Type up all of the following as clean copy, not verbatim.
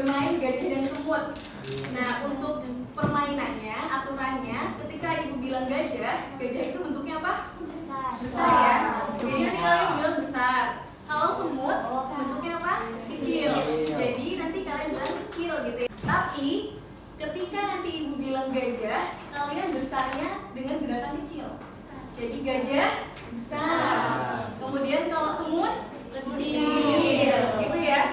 bermain gajah dan semut. Nah, untuk permainannya, aturannya, ketika ibu bilang gajah, gajah itu bentuknya apa? Besar ya. Jadi nanti kalian bilang besar. Kalau semut bentuknya apa? Kecil. Jadi nanti kalian bilang kecil gitu ya. Tapi ketika nanti ibu bilang gajah, kalian besarnya dengan gerakan kecil. Jadi gajah besar. Kemudian kalau semut kecil. Gitu ya.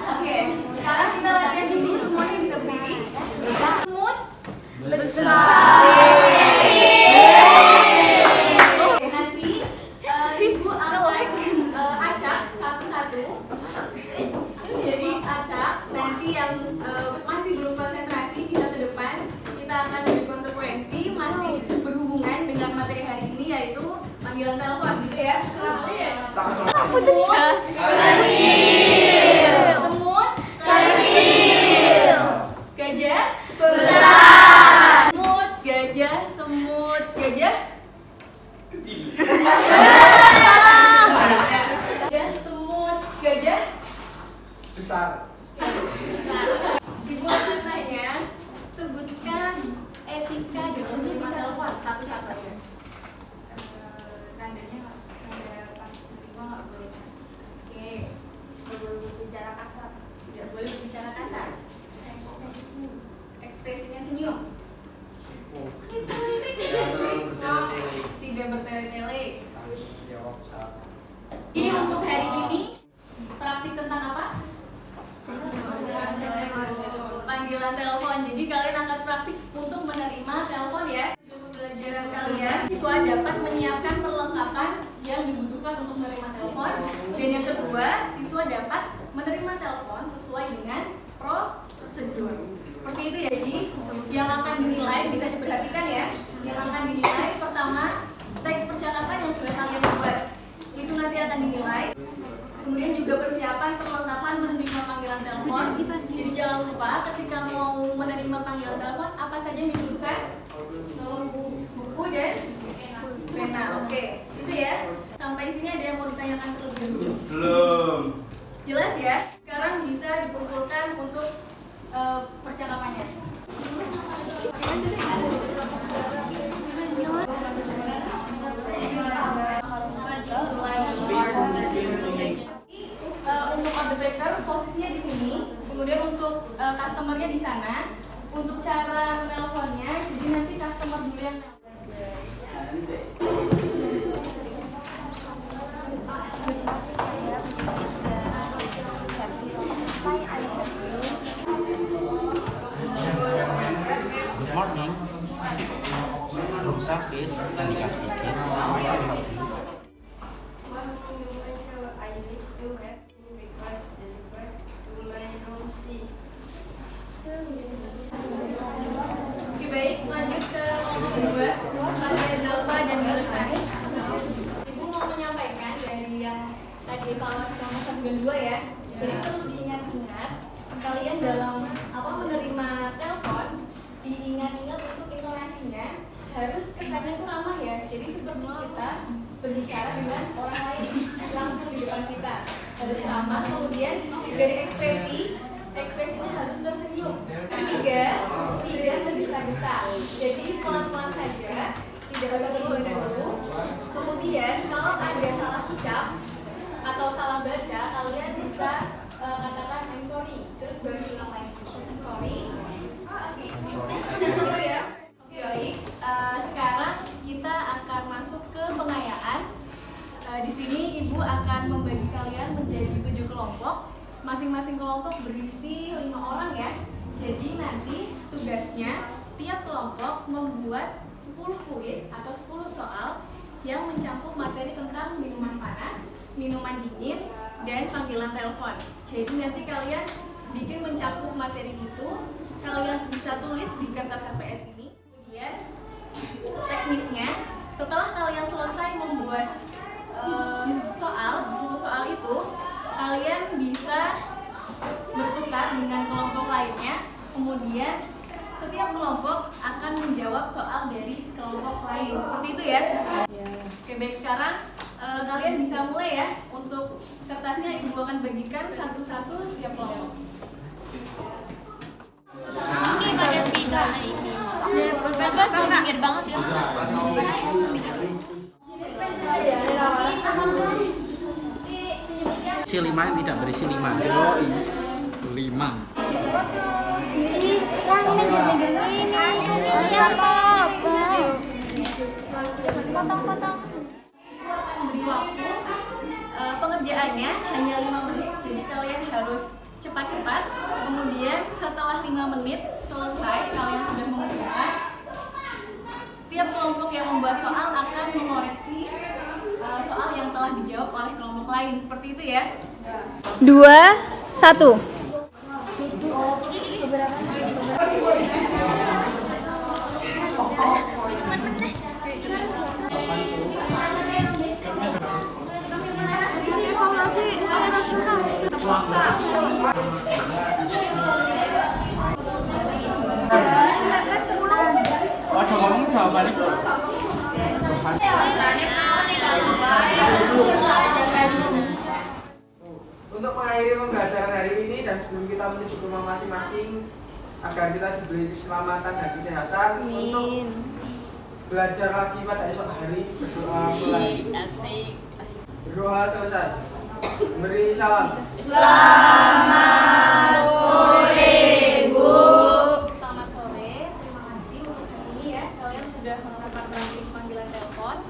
Oke. Sekarang kita latihan dulu, semuanya bisa berdiri. Semut besar. Oke, nanti ibu akan acak satu-satu. Jadi acak nanti yang masih belum konsentrasi bisa ke depan. Kita akan beri konsekuensi masih berhubungan dengan materi hari ini, yaitu panggilan telepon, bisa ya? Semut kecil. Semut kecil. Gajah besar. Semut gajah, semut gajah. Gajah, semut gajah besar. Ibu akan tanya, sebutkan etika dalam menerima telepon satu-satu aja. Tandanya nada pas menerima nggak boleh. Oke, nggak boleh berbicara kasar. Tidak boleh berbicara kasar. Ekspresinya senyum. Tidak bertele-tele. Jadi untuk hari ini praktik tentang apa? Panggilan telepon. Jadi kalian akan praktik untuk menerima telepon ya. Pembelajaran kalian, siswa dapat menyiapkan perlengkapan yang dibutuhkan untuk menerima telepon. Dan yang kedua, siswa dapat menerima telepon sesuai dengan prosedur. Seperti itu ya. Jadi yang akan dinilai bisa diperhatikan ya. Yang akan dinilai pertama teks percakapan yang sudah kalian buat. Itu nanti akan dinilai. Kemudian juga persiapan perlengkapan menerima panggilan telepon. Jadi jangan lupa ketika mau menerima panggilan telepon apa saja yang dibutuhkan? Buku dan pena. Oke, itu ya. Sampai sini ada yang mau ditanyakan terlebih dahulu? Belum. Jelas ya? Sekarang bisa dikumpulkan untuk percakapannya. Untuk order taker posisinya di sini, kemudian untuk customernya di sana. Untuk cara menelponnya, jadi nanti customer dulu yang Good morning. Room service, Andika speaking. Oke, baik, lanjut ke kelompok 2, Maria Zalfa dan Melestari. Ibu mau menyampaikan dari yang tadi evaluasi kelompok 1 dan 2 ya. Jadi perlu diingat-ingat, kalian dalam menerima telepon, diingat-ingat untuk intonasinya harus kesannya itu ramah ya. Jadi seperti kita berbicara dengan orang lain langsung di depan kita, harus ramah. Kemudian dari ekspresinya harus tersenyum. Tidak tergesa-gesa. Jadi pelan-pelan saja, tidak usah terburu-buru. Kemudian kalau ada salah ucap atau salah baca, kalian bisa katakan I'm sorry, terus baru ulang lagi. Sorry. Gitu ya. Oke, baik. Sekarang kita akan masuk ke pengayaan. Di sini ibu akan membagi kalian menjadi 7 kelompok. Masing-masing kelompok berisi 5 orang ya. Jadi nanti tugasnya tiap kelompok membuat 10 kuis atau 10 soal yang mencakup materi tentang minuman panas, minuman dingin, dan panggilan telepon. Jadi nanti kalian bikin mencakup materi itu, kalian bisa tulis di kertas HPS ini. Kemudian teknisnya, setelah kalian selesai membuat soal, 10 soal itu, kalian bisa bertukar dengan kelompok lainnya. Kemudian setiap kelompok akan menjawab soal dari kelompok lain. Seperti itu ya. Oke, baik, sekarang kalian bisa mulai ya. Untuk kertasnya ibu akan bagikan satu-satu setiap kelompok. Pinggir banget ya. Si 5 yang tidak berisi 5. Yoi. 5. Potong-potong. Beri waktu. Pengerjaannya hanya 5 menit, jadi kalian harus cepat-cepat. Kemudian setelah 5 menit selesai, kalian sudah mengumpulkan. Tiap kelompok yang membuat soal akan mengoreksi soal yang telah dijawab oleh kelompok lain. Seperti itu ya. 2, 1. Oh, coba ngomong jawabannya. Untuk mengakhiri pembelajaran hari ini dan sebelum kita menuju ke rumah masing-masing agar kita diberi keselamatan dan kesehatan untuk belajar lagi pada esok hari, berdoa mulai. Berdoa selesai. Beri salam. Selamat sore, terima kasih untuk hari ini ya. Kalian sudah sempat menerima panggilan telepon.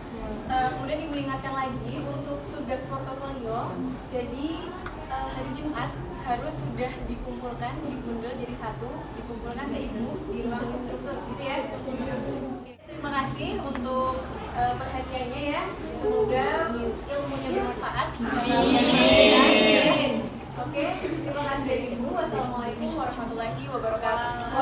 Kemudian Ibu ingatkan lagi untuk tugas portofolio. Jadi hari Jumat harus sudah dikumpulkan, dibundel jadi satu, dikumpulkan ke Ibu di ruang instruktur, gitu ya. Terima kasih untuk perhatiannya ya. Semoga ilmunya bermanfaat. Amin. Oke, terima kasih dari Ibu. Wassalamualaikum warahmatullahi wabarakatuh.